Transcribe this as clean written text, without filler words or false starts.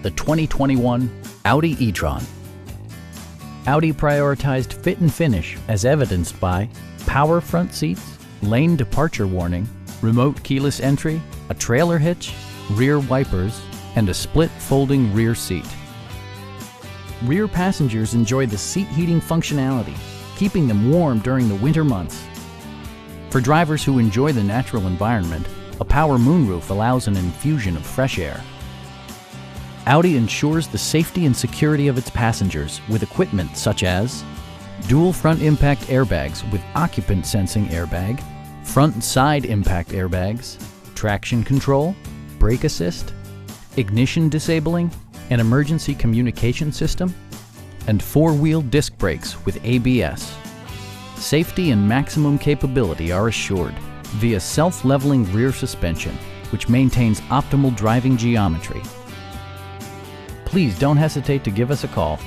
the 2021 Audi e-tron. Audi prioritized fit and finish as evidenced by power front seats, lane departure warning, remote keyless entry, a trailer hitch, rear wipers, and a split folding rear seat. Rear passengers enjoy the seat heating functionality, keeping them warm during the winter months. For drivers who enjoy the natural environment, a power moonroof allows an infusion of fresh air. Audi ensures the safety and security of its passengers with equipment such as dual front impact airbags with occupant sensing airbag, front and side impact airbags, traction control, brake assist, ignition disabling, an emergency communication system, and four-wheel disc brakes with ABS. Safety and maximum capability are assured via self-leveling rear suspension, which maintains optimal driving geometry. Please don't hesitate to give us a call.